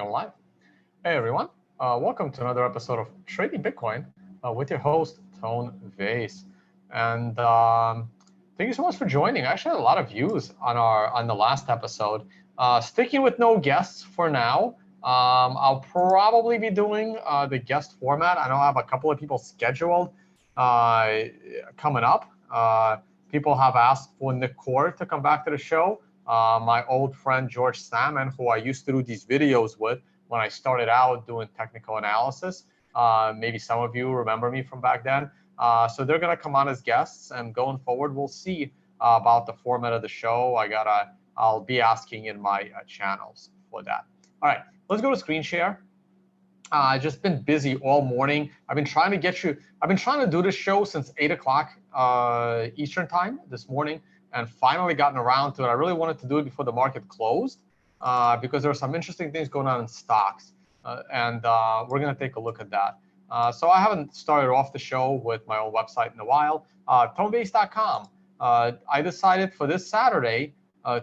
Live. Hey everyone, welcome to another episode of Trading Bitcoin with your host Tone Vase. And thank you so much for joining. I actually had a lot of views on the last episode. Sticking with no guests for now. I'll probably be doing the guest format. I know I have a couple of people scheduled coming up. People have asked for Nick Core to come back to the show. My old friend George Salmon, who I used to do these videos with when I started out doing technical analysis. Maybe some of you remember me from back then. So they're going to come on as guests, and going forward, we'll see about the format of the show. I'll be asking in my channels for that. All right, let's go to screen share. I've just been busy all morning. I've been trying to do this show since 8 o'clock Eastern time this morning, and finally gotten around to it. I really wanted to do it before the market closed because there are some interesting things going on in stocks, and we're going to take a look at that. So I haven't started off the show with my own website in a while, tonebase.com. I decided for this Saturday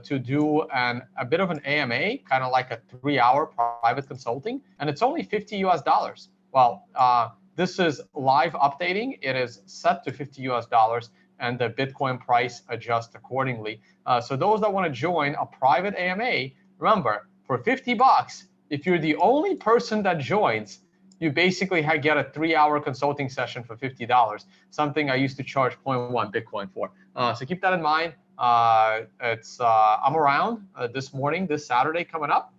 to do a bit of an AMA, kind of like a 3-hour private consulting, and it's only $50 US. Well, this is live updating. It is set to $50 US, and the Bitcoin price adjusts accordingly. So those that want to join a private AMA, remember, for 50 bucks, if you're the only person that joins, you basically get a 3-hour consulting session for $50, something I used to charge 0.1 Bitcoin for. So keep that in mind. I'm around this morning, this Saturday coming up,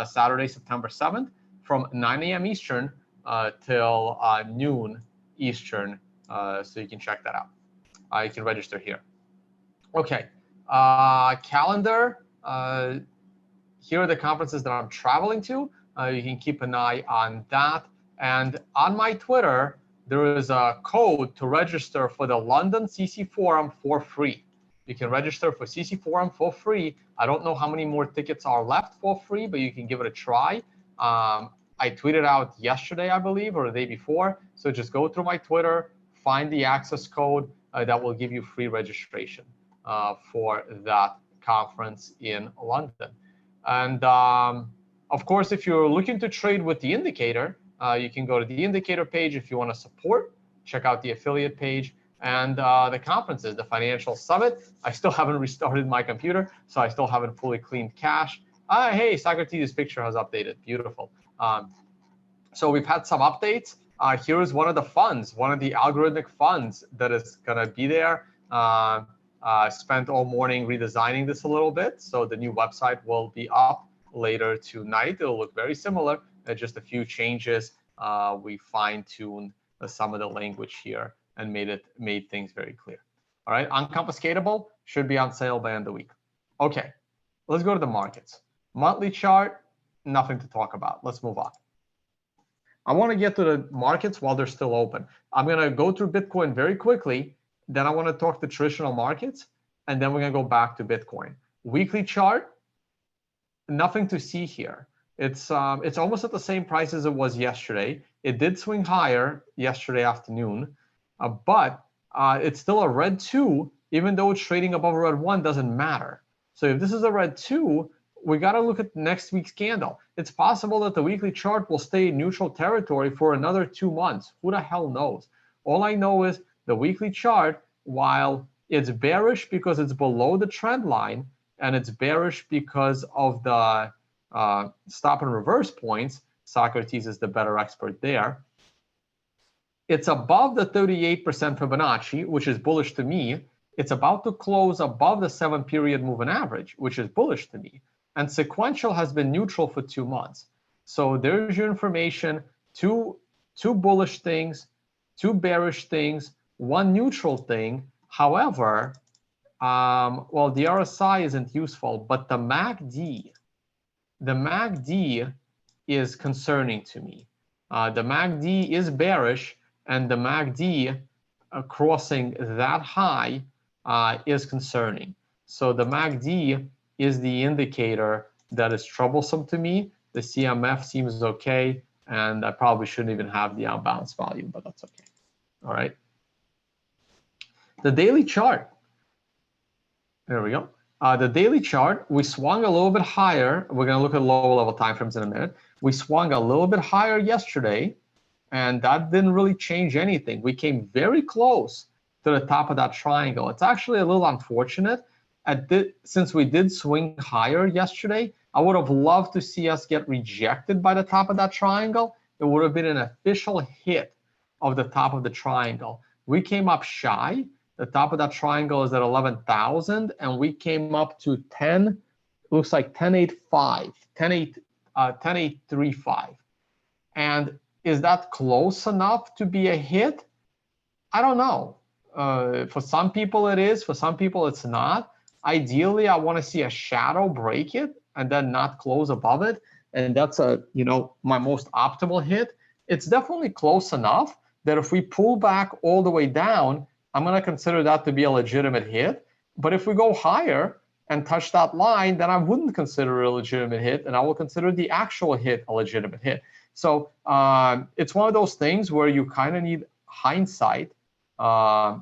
Saturday, September 7th, from 9 a.m. Eastern till noon Eastern. So you can check that out. You can register here. Okay, calendar. Here are the conferences that I'm traveling to. You can keep an eye on that. And on my Twitter, there is a code to register for the London CC Forum for free. You can register for CC Forum for free. I don't know how many more tickets are left for free, but you can give it a try. I tweeted out yesterday, I believe, or the day before. So just go through my Twitter, find the access code that will give you free registration for that conference in London. And of course, if you're looking to trade with the indicator, you can go to the indicator page if you want to support. Check out the affiliate page and the conferences, the financial summit. I still haven't restarted my computer, so I still haven't fully cleaned cache. Hey, Socrates' picture has updated. Beautiful. So we've had some updates. Here is one of the funds, one of the algorithmic funds that is going to be there. Spent all morning redesigning this a little bit, so the new website will be up later tonight. It'll look very similar, just a few changes. We fine-tuned some of the language here and made things very clear. All right, Unconfiscatable should be on sale by end of the week. Okay, let's go to the markets. Monthly chart, nothing to talk about. Let's move on. I want to get to the markets while they're still open. I'm going to go through Bitcoin very quickly. Then I want to talk the traditional markets, and then we're going to go back to Bitcoin. Weekly chart, nothing to see here. It's almost at the same price as it was yesterday. It did swing higher yesterday afternoon, but it's still a red 2, even though it's trading above a red 1, doesn't matter. So if this is a red 2, we got to look at next week's candle. It's possible that the weekly chart will stay in neutral territory for another 2 months. Who the hell knows? All I know is the weekly chart, while it's bearish because it's below the trend line, and it's bearish because of the stop and reverse points, Socrates is the better expert there. It's above the 38% Fibonacci, which is bullish to me. It's about to close above the 7-period moving average, which is bullish to me. And sequential has been neutral for 2 months. So there's your information. Two bullish things, 2 bearish things, 1 neutral thing. However, well, the RSI isn't useful, but the MACD is concerning to me. The MACD is bearish, and the MACD crossing that high is concerning. So the MACD is the indicator that is troublesome to me. The CMF seems okay, and I probably shouldn't even have the outbounce value, but that's okay. All right. The daily chart. There we go. The daily chart, we swung a little bit higher. We're going to look at lower level timeframes in a minute. We swung a little bit higher yesterday, and that didn't really change anything. We came very close to the top of that triangle. It's actually a little unfortunate. Since we did swing higher yesterday, I would have loved to see us get rejected by the top of that triangle. It would have been an official hit of the top of the triangle. We came up shy. The top of that triangle is at 11,000, and we came up to 10, looks like 10.85, 10.835. And is that close enough to be a hit? I don't know. For some people it is, for some people it's not. Ideally, I want to see a shadow break it and then not close above it. And that's my most optimal hit. It's definitely close enough that if we pull back all the way down, I'm going to consider that to be a legitimate hit. But if we go higher and touch that line, then I wouldn't consider it a legitimate hit, and I will consider the actual hit a legitimate hit. So it's one of those things where you kind of need hindsight. But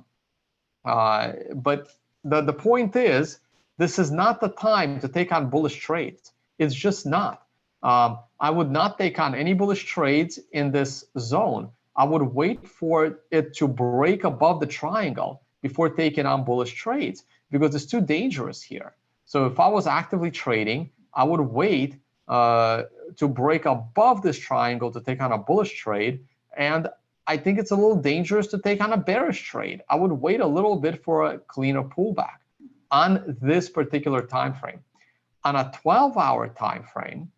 the point is, this is not the time to take on bullish trades. It's just not. I would not take on any bullish trades in this zone. I would wait for it to break above the triangle before taking on bullish trades, because it's too dangerous here. So if I was actively trading, I would wait to break above this triangle to take on a bullish trade. And I think it's a little dangerous to take on a bearish trade. I would wait a little bit for a cleaner pullback on this particular time frame. On a 12-hour time frame,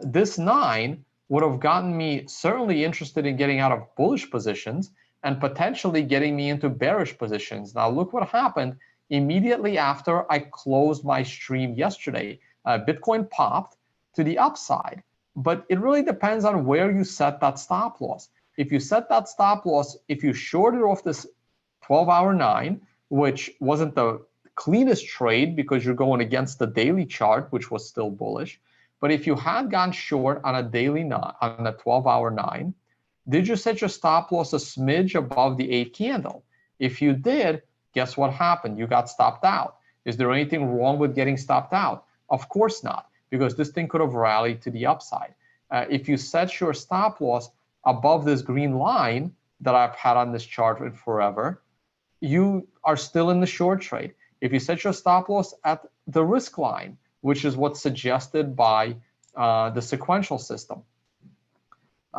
this 9 would have gotten me certainly interested in getting out of bullish positions and potentially getting me into bearish positions. Now look what happened immediately after I closed my stream yesterday. Bitcoin popped to the upside, but it really depends on where you set that stop loss. If you set that stop loss, if you shorted off this 12-hour 9, which wasn't the cleanest trade because you're going against the daily chart, which was still bullish, but if you had gone short on a daily 9, on a 12-hour 9, did you set your stop loss a smidge above the 8 candle? If you did, guess what happened? You got stopped out. Is there anything wrong with getting stopped out? Of course not, because this thing could have rallied to the upside. If you set your stop loss above this green line that I've had on this chart for forever, you are still in the short trade. If you set your stop loss at the risk line, which is what's suggested by the sequential system,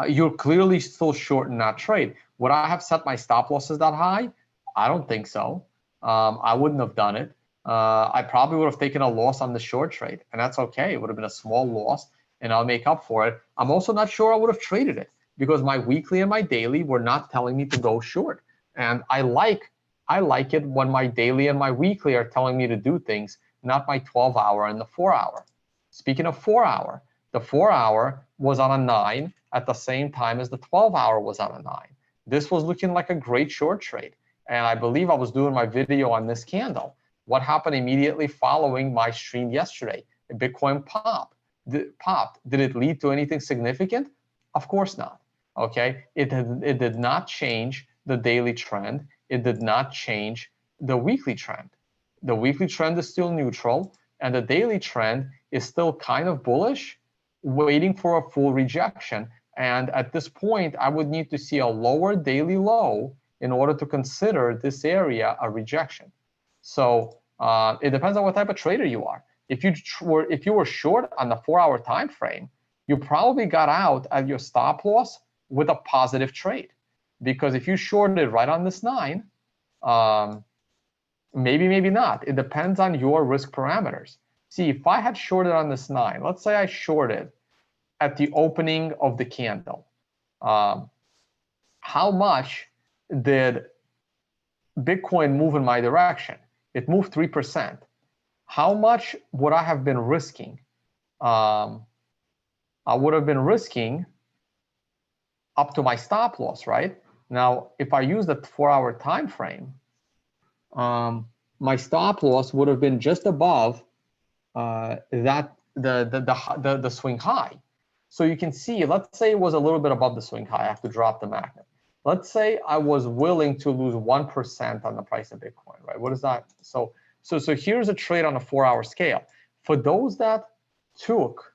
you're clearly still short in that trade. Would I have set my stop losses that high? I don't think so. I wouldn't have done it. I probably would have taken a loss on the short trade, and that's okay. It would have been a small loss, and I'll make up for it. I'm also not sure I would have traded it because my weekly and my daily were not telling me to go short. And I like it when my daily and my weekly are telling me to do things, not my 12-hour and the 4-hour. Speaking of 4-hour, the 4-hour was on a 9 at the same time as the 12-hour was on a 9. This was looking like a great short trade. And I believe I was doing my video on this candle. What happened immediately following my stream yesterday? Bitcoin popped. Did it lead to anything significant? Of course not. Okay, it did not change the daily trend. It did not change the weekly trend. The weekly trend is still neutral, and the daily trend is still kind of bullish, waiting for a full rejection. And at this point, I would need to see a lower daily low in order to consider this area a rejection. So it depends on what type of trader you are. If you were short on the 4-hour time frame, you probably got out at your stop loss with a positive trade, because if you shorted right on this 9, maybe not. It depends on your risk parameters. See, if I had shorted on this 9, let's say I shorted at the opening of the candle, how much did Bitcoin move in my direction? It moved 3%. How much would I have been risking? I would have been risking up to my stop loss, right? Now, if I use the 4-hour time frame, my stop loss would have been just above the swing high. So you can see, let's say it was a little bit above the swing high. I have to drop the magnet. Let's say I was willing to lose 1% on the price of Bitcoin, right? What is that? So So here's a trade on a 4-hour scale. For those that took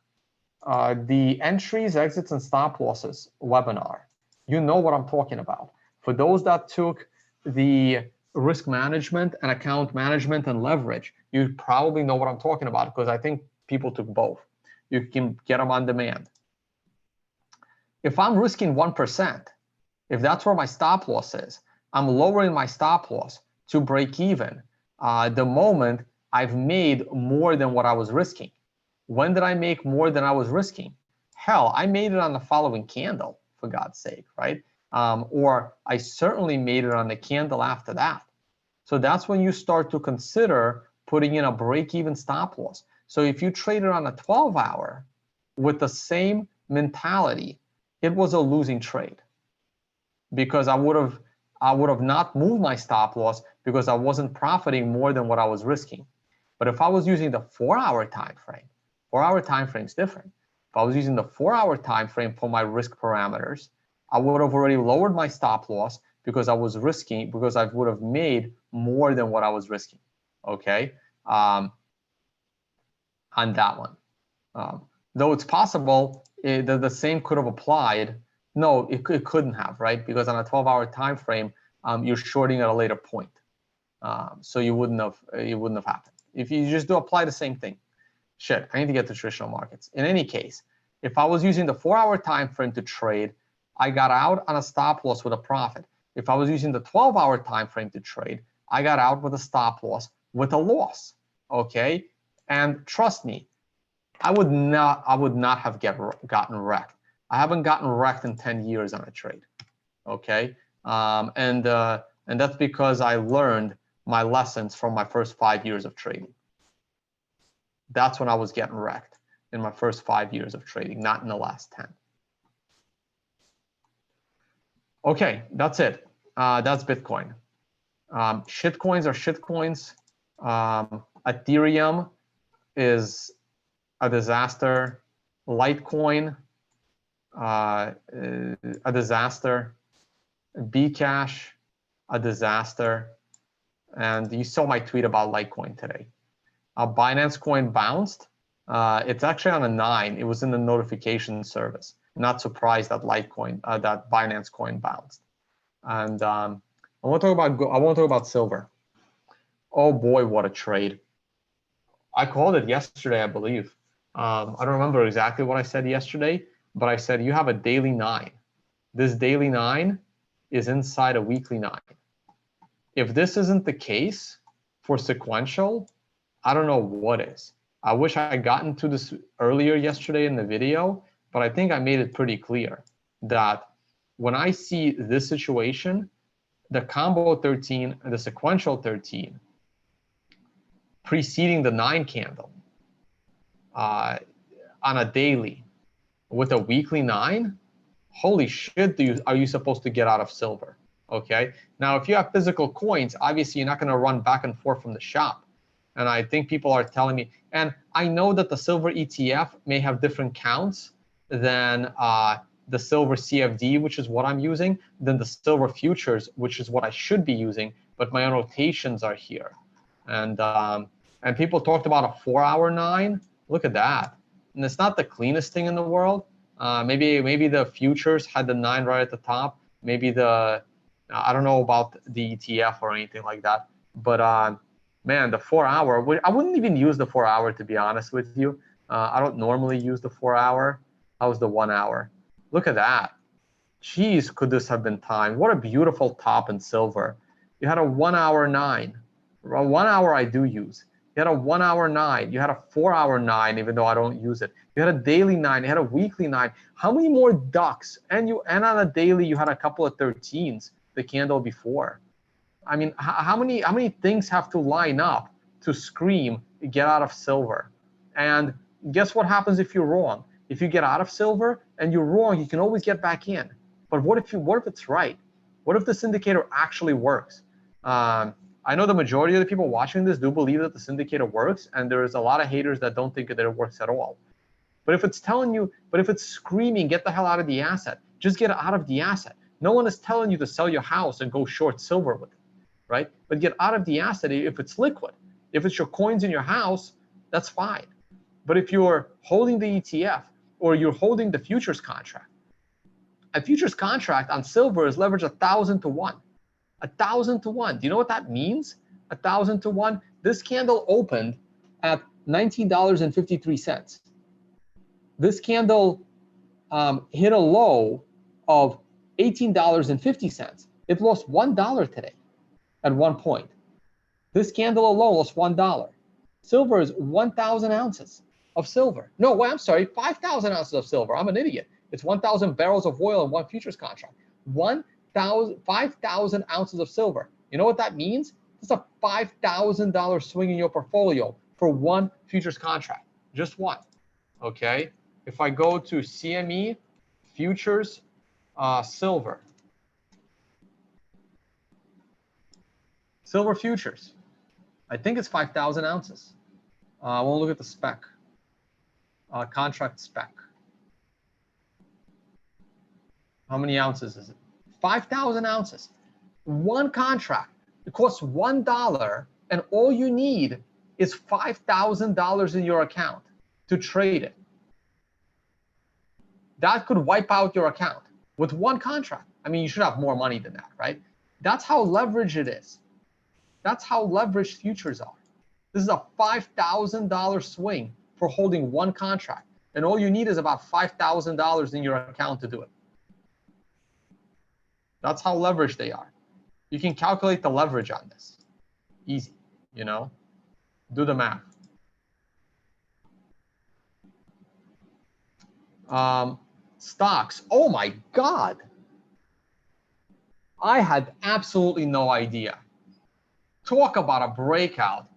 the entries, exits, and stop losses webinar, you know what I'm talking about. For those that took the risk management and account management and leverage, you probably know what I'm talking about, because I think people took both. You can get them on demand. If I'm risking 1%, if that's where my stop loss is, I'm lowering my stop loss to break even the moment I've made more than what I was risking. When did I make more than I was risking? Hell, I made it on the following candle, for God's sake, right? Or I certainly made it on the candle after that. So that's when you start to consider putting in a break-even stop loss. So if you traded on a 12-hour with the same mentality, it was a losing trade, because I would have not moved my stop loss because I wasn't profiting more than what I was risking. But if I was using the 4-hour time frame, 4-hour time frame is different. If I was using the 4-hour time frame for my risk parameters, I would have already lowered my stop loss because I was risking, because I would have made more than what I was risking. Okay, on that one. Though it's possible the same could have applied. No, it couldn't have, right? Because on a 12-hour time frame, you're shorting at a later point, so it wouldn't have happened. If you just do apply the same thing. Shit, I need to get to traditional markets. In any case, if I was using the 4-hour time frame to trade, I got out on a stop loss with a profit. If I was using the 12-hour time frame to trade, I got out with a stop loss with a loss. Okay, and trust me, I would not have gotten wrecked. I haven't gotten wrecked in 10 years on a trade. Okay, and that's because I learned my lessons from my first 5 years of trading. That's when I was getting wrecked, in my first 5 years of trading, not in the last 10. Okay, that's it. That's Bitcoin. Shitcoins are shitcoins. Ethereum is a disaster. Litecoin, a disaster. Bcash, a disaster. And you saw my tweet about Litecoin today. Binance Coin bounced. It's actually on a 9. It was in the notification service. Not surprised that Litecoin, that Binance Coin bounced. And I want to talk about silver. Oh boy, what a trade! I called it yesterday, I believe. I don't remember exactly what I said yesterday, but I said you have a daily 9. This daily 9 is inside a weekly 9. If this isn't the case for sequential, I don't know what is. I wish I had gotten to this earlier yesterday in the video, but I think I made it pretty clear that when I see this situation, the combo 13 and the sequential 13 preceding the 9 candle on a daily with a weekly 9, holy shit, are you supposed to get out of silver? Okay, now if you have physical coins, obviously you're not going to run back and forth from the shop. And I think people are telling me, and I know that the silver ETF may have different counts than the silver CFD, which is what I'm using, than the silver futures, which is what I should be using, but my annotations are here. And people talked about a 4-hour 9. Look at that. And it's not the cleanest thing in the world. Maybe the futures had the 9 right at the top. Maybe I don't know about the ETF or anything like that. But man, the 4-hour, I wouldn't even use the 4-hour, to be honest with you. I don't normally use the 4-hour. That was the 1 hour. Look at that. Jeez, could this have been timed? What a beautiful top in silver. You had a 1-hour 9. A 1 hour I do use. You had a 1-hour 9. You had a 4-hour 9, even though I don't use it. You had a daily 9. You had a weekly 9. How many more ducks? And on a daily, you had a couple of 13s the candle before. I mean, how many things have to line up to scream, get out of silver? And guess what happens if you're wrong? If you get out of silver and you're wrong, you can always get back in. But what if it's right? What if this indicator actually works? I know the majority of the people watching this do believe that this indicator works, and there's a lot of haters that don't think that it works at all. But if it's screaming, get the hell out of the asset, just get out of the asset. No one is telling you to sell your house and go short silver with it, right? But get out of the asset if it's liquid. If it's your coins in your house, that's fine. But if you're holding the ETF or you're holding the futures contract, a futures contract on silver is leveraged 1,000 to 1. 1,000 to 1. Do you know what that means? 1,000 to 1. This candle opened at $19.53. This candle hit a low of $18.50. It lost $1 today at one point. This candle alone lost $1. Silver is 1,000 ounces of silver. No, wait, I'm sorry, 5,000 ounces of silver. I'm an idiot. It's 1,000 barrels of oil in one futures contract. 5,000 ounces of silver. You know what that means? It's a $5,000 swing in your portfolio for one futures contract, just one. Okay. If I go to CME futures silver futures, I think it's 5,000 ounces. I won't look at the spec, contract spec. How many ounces is it? 5,000 ounces. One contract. It costs $1, and all you need is $5,000 in your account to trade it. That could wipe out your account with one contract. I mean, you should have more money than that, right? That's how leveraged it is. That's how leveraged futures are. This is a $5,000 swing for holding one contract, and all you need is about $5,000 in your account to do it. That's how leveraged they are. You can calculate the leverage on this. Easy, you know? Do the math. Stocks. Oh my God. I had absolutely no idea. Talk about a breakout.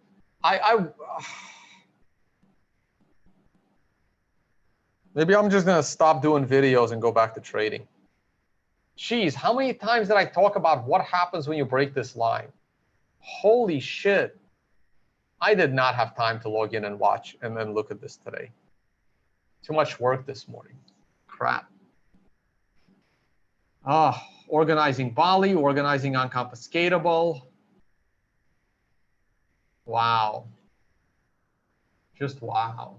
Maybe I'm just gonna stop doing videos and go back to trading. Jeez, how many times did I talk about what happens when you break this line? Holy shit. I did not have time to log in and watch and then look at this today. Too much work this morning. Crap. Organizing Bali, organizing Unconfiscatable. Wow. Just wow.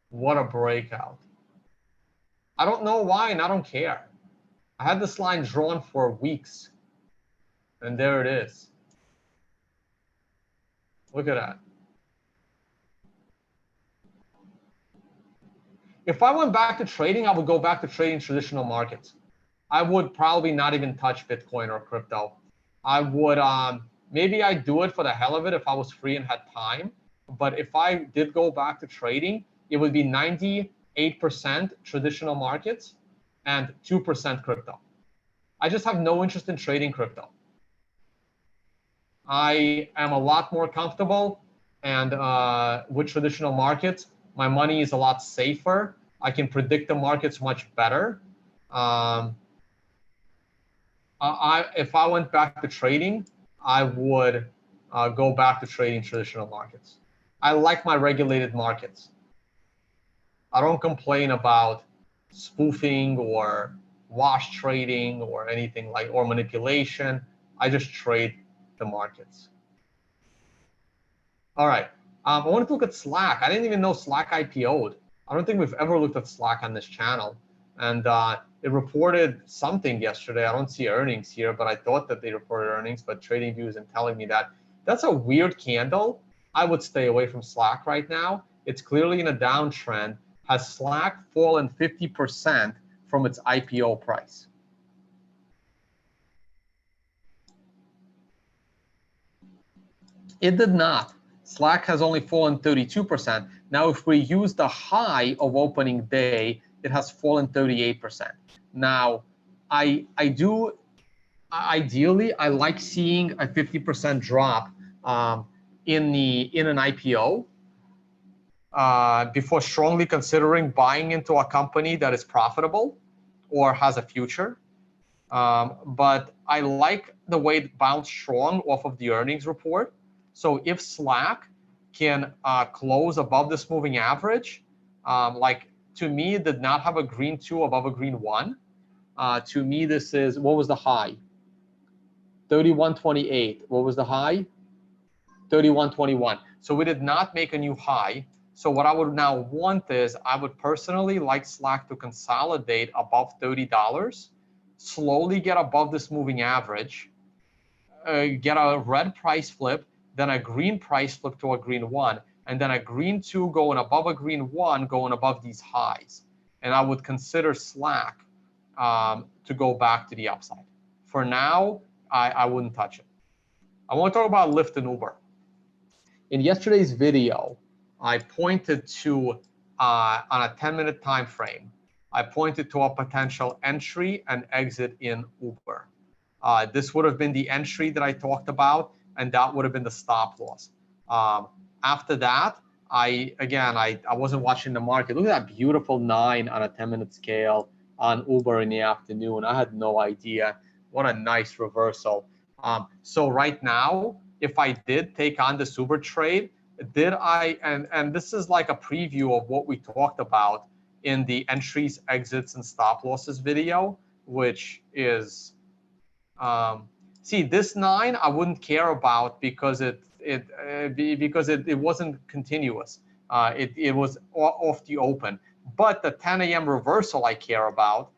What a breakout. I don't know why, and I don't care. I had this line drawn for weeks, and there it is. Look at that. If I went back to trading, I would go back to trading traditional markets. I would probably not even touch Bitcoin or crypto. I would, maybe I'd do it for the hell of it if I was free and had time. But if I did go back to trading, it would be 98% traditional markets and 2% crypto. I just have no interest in trading crypto. I am a lot more comfortable and with traditional markets, my money is a lot safer. I can predict the markets much better. If I went back to trading, I would go back to trading traditional markets. I like my regulated markets. I don't complain about spoofing or wash trading or anything like, or manipulation. I just trade the markets. All right. I wanted to look at Slack. I didn't even know Slack IPO'd. I don't think we've ever looked at Slack on this channel. And it reported something yesterday. I don't see earnings here, but I thought that they reported earnings, but TradingView isn't telling me that. That's a weird candle. I would stay away from Slack right now. It's clearly in a downtrend. Has Slack fallen 50% from its IPO price? It did not. Slack has only fallen 32%. Now, if we use the high of opening day, it has fallen 38%. Now, ideally, I like seeing a 50% drop in an IPO before strongly considering buying into a company that is profitable or has a future. But I like the way it bounced strong off of the earnings report. So if Slack can close above this moving average, like to me, it did not have a green 2 above a green 1. To me, this is, what was the high? 31.28. What was the high? 31.21. So we did not make a new high. So what I would now want is, I would personally like Slack to consolidate above $30, slowly get above this moving average, get a red price flip, then a green price flip to a green one, and then a green two going above a green one, going above these highs. And I would consider Slack to go back to the upside. For now, I wouldn't touch it. I want to talk about Lyft and Uber. In yesterday's video, I pointed to, on a 10-minute time frame, I pointed to a potential entry and exit in Uber. This would have been the entry that I talked about, and that would have been the stop loss. After that, I wasn't watching the market. Look at that beautiful 9 on a 10-minute scale on Uber in the afternoon. I had no idea. What a nice reversal. So right now, if I did take on this Uber trade, did I, and this is like a preview of what we talked about in the entries, exits, and stop losses video, which is, see, this 9 I wouldn't care about because it wasn't continuous. It was off the open. But the 10 a.m. reversal I care about.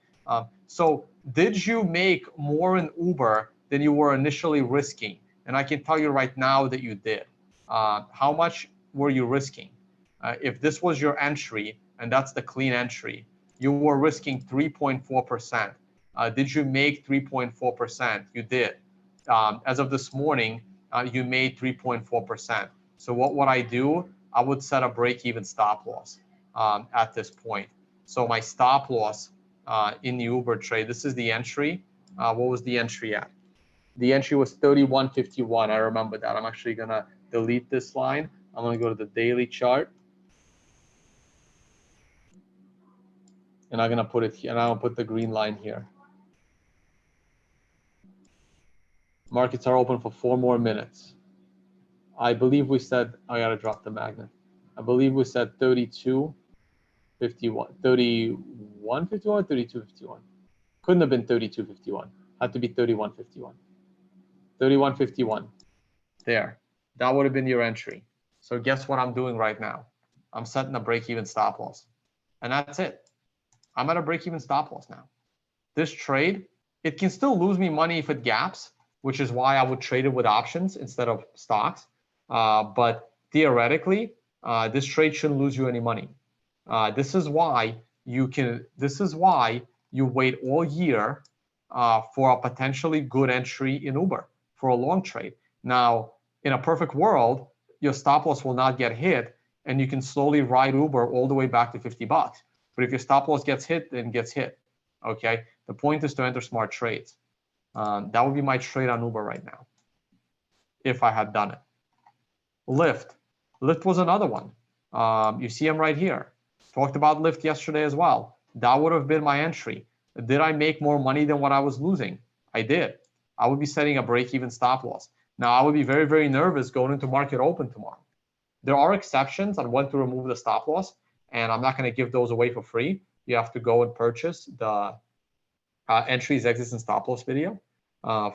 So did you make more in Uber than you were initially risking? And I can tell you right now that you did. How much were you risking? If this was your entry, and that's the clean entry, you were risking 3.4%. Did you make 3.4%? You did. As of this morning, you made 3.4%. So what would I do? I would set a break-even stop loss at this point. So my stop loss in the Uber trade, this is the entry. What was the entry at? The entry was 31.51. I remember that. I'm actually going to delete this line. I'm going to go to the daily chart. And I'm going to put it here. And I'll put the green line here. Markets are open for 4 more minutes. I believe we said, I got to drop the magnet. I believe we said 32.51, 31.51, 32.51. Couldn't have been 32.51. Had to be 31.51. 31.51. There. That would have been your entry. So guess what I'm doing right now? I'm setting a break-even stop loss. And that's it. I'm at a break-even stop loss now. This trade, it can still lose me money if it gaps, which is why I would trade it with options instead of stocks. But theoretically, this trade shouldn't lose you any money. This is why you wait all year for a potentially good entry in Uber for a long trade. Now, in a perfect world, your stop loss will not get hit, and you can slowly ride Uber all the way back to $50. But if your stop loss gets hit, then it gets hit. Okay. The point is to enter smart trades. That would be my trade on Uber right now, if I had done it. Lyft was another one. You see them right here. Talked about Lyft yesterday as well. That would have been my entry. Did I make more money than what I was losing? I did. I would be setting a break-even stop loss. Now, I would be very, very nervous going into market open tomorrow. There are exceptions on when to remove the stop loss, and I'm not going to give those away for free. You have to go and purchase the entries, exits, and stop loss video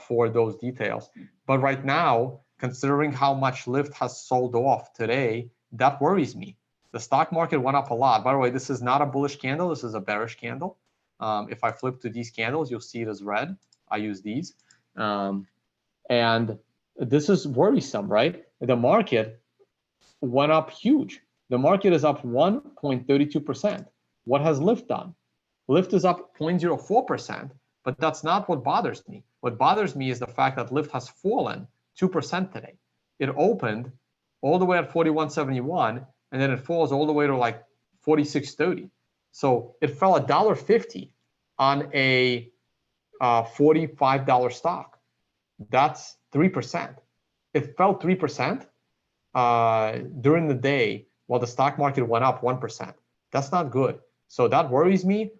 for those details. But right now, considering how much Lyft has sold off today, that worries me. The stock market went up a lot. By the way, this is not a bullish candle. This is a bearish candle. If I flip to these candles, you'll see it as red. I use these. And this is worrisome, right? The market went up huge. The market is up 1.32%. What has Lyft done? Lyft is up 0.04%, but that's not what bothers me. What bothers me is the fact that Lyft has fallen 2% today. It opened all the way at 41.71, and then it falls all the way to like 46.30. So it fell $1.50 on a $45 stock. That's 3%. It fell 3% during the day while the stock market went up 1%. That's not good. So that worries me.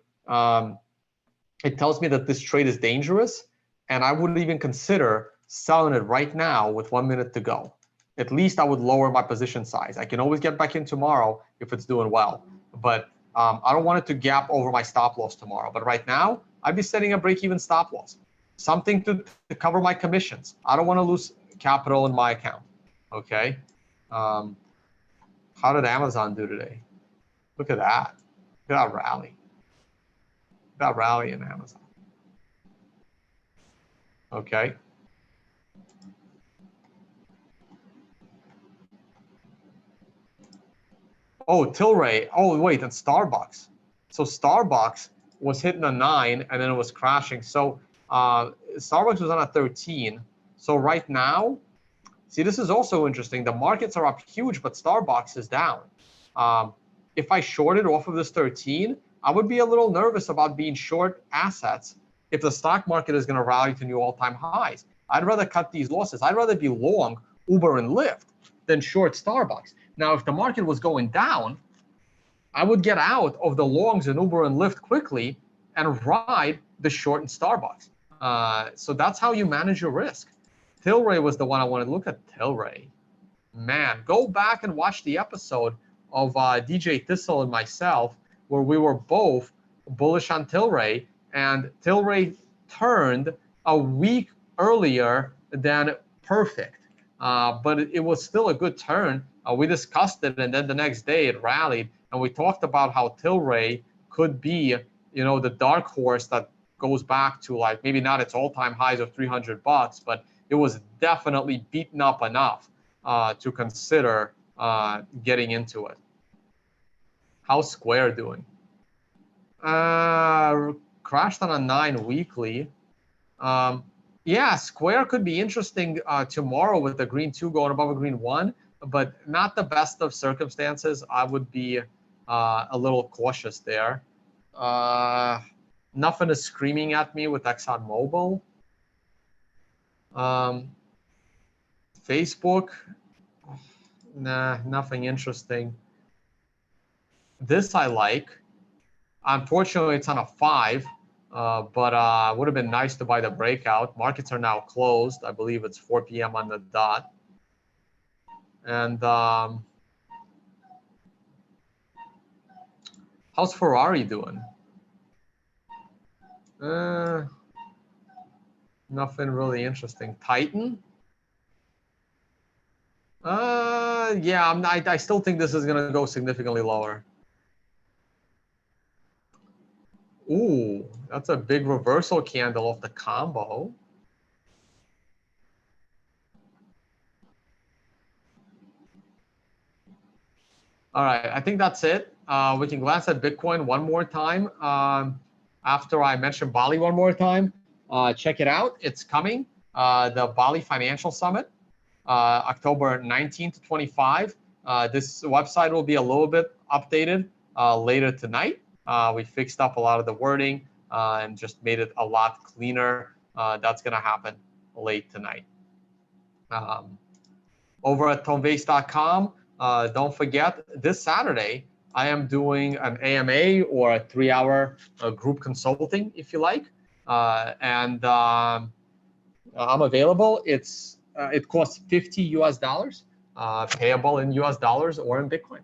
It tells me that this trade is dangerous, and I wouldn't even consider selling it right now with 1 minute to go. At least I would lower my position size. I can always get back in tomorrow if it's doing well, but I don't want it to gap over my stop loss tomorrow. But right now, I'd be setting a break-even stop loss, something to cover my commissions. I don't want to lose capital in my account. Okay. How did Amazon do today? Look at that. Look at that rally. Look at that rally in Amazon. Okay. Oh, Tilray. Oh, wait, that's Starbucks. So Starbucks was hitting a 9 and then it was crashing. So Starbucks was on a 13. So right now, see, this is also interesting. The markets are up huge, but Starbucks is down. If I shorted off of this 13, I would be a little nervous about being short assets if the stock market is going to rally to new all-time highs. I'd rather cut these losses. I'd rather be long Uber and Lyft than short Starbucks. Now, if the market was going down, I would get out of the longs in Uber and Lyft quickly and ride the short in Starbucks. So that's how you manage your risk. Tilray was the one I wanted to look at. Tilray. Man, go back and watch the episode of DJ Thistle and myself where we were both bullish on Tilray, and Tilray turned a week earlier than perfect. But it was still a good turn. We discussed it, and then the next day it rallied, and we talked about how Tilray could be, the dark horse that goes back to like maybe not its all-time highs of $300, but it was definitely beaten up enough to consider getting into it. How's Square doing? Crashed on a 9 weekly. Yeah, Square could be interesting tomorrow with the green 2 going above a green 1, but not the best of circumstances. I would be a little cautious there. Nothing is screaming at me with ExxonMobil. Facebook, nah, nothing interesting. This I like. Unfortunately, it's on a 5, but would have been nice to buy the breakout. Markets are now closed. I believe it's 4 p.m. on the dot. And how's Ferrari doing? Nothing really interesting. Titan? Yeah, I still think this is going to go significantly lower. Ooh, that's a big reversal candle of the combo. All right, I think that's it. We can glance at Bitcoin one more time. After I mention Bali one more time, check it out. It's coming. The Bali Financial Summit, October 19 to 25. This website will be a little bit updated later tonight. We fixed up a lot of the wording and just made it a lot cleaner. That's going to happen late tonight. Over at tonebase.com, don't forget, this Saturday, I am doing an AMA or a 3-hour group consulting, if you like. And I'm available. It costs $50 US, payable in US dollars or in Bitcoin.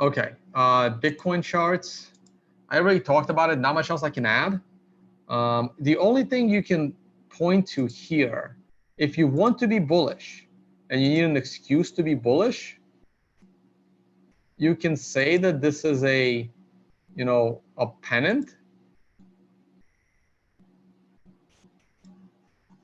Okay, Bitcoin charts. I already talked about it. Not much else I can add. The only thing you can point to here, if you want to be bullish and you need an excuse to be bullish, you can say that this is a pennant.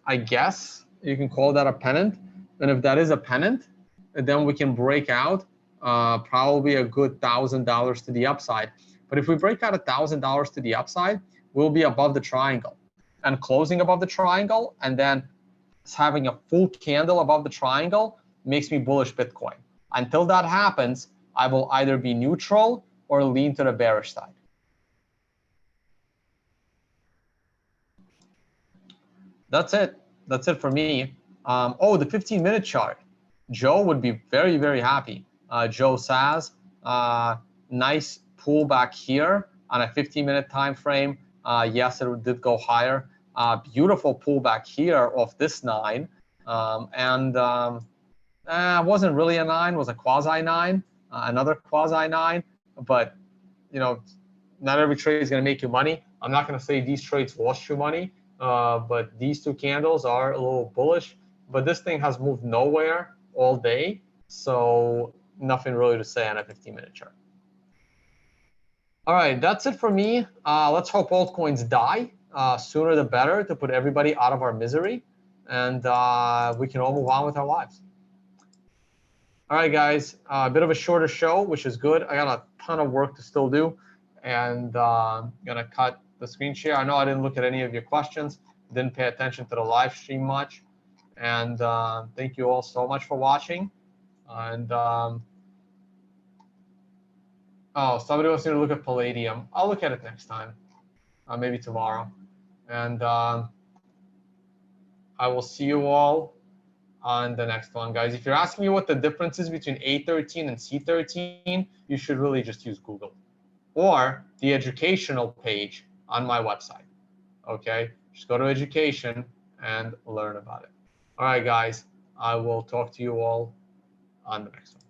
I guess you can call that a pennant. And if that is a pennant, then we can break out probably a good $1,000 to the upside. But if we break out $1,000 to the upside, we'll be above the triangle and closing above the triangle, and then having a full candle above the triangle makes me bullish Bitcoin. Until that happens, I will either be neutral or lean to the bearish side. That's it. That's it for me. Oh, the 15-minute chart. Joe would be very, very happy. Joe says, nice pullback here on a 15-minute time frame. Yes, it did go higher. Beautiful pullback here off this 9. It wasn't really a 9, it was a quasi 9, another quasi 9. But, not every trade is going to make you money. I'm not going to say these trades lost you money. but these two candles are a little bullish. But this thing has moved nowhere all day, so nothing really to say on a 15-minute chart. All right, that's it for me. Let's hope altcoins die sooner the better to put everybody out of our misery, and we can all move on with our lives. All right, guys, a bit of a shorter show, which is good. I got a ton of work to still do, and I'm gonna cut the screen share. I know I didn't look at any of your questions, didn't pay attention to the live stream much, and thank you all so much for watching. And oh, somebody wants me to look at Palladium. I'll look at it next time, maybe tomorrow. And I will see you all on the next one, guys. If you're asking me what the difference is between A13 and C13, you should really just use Google or the educational page on my website. Okay, just go to education and learn about it. All right, guys, I will talk to you all on the next one.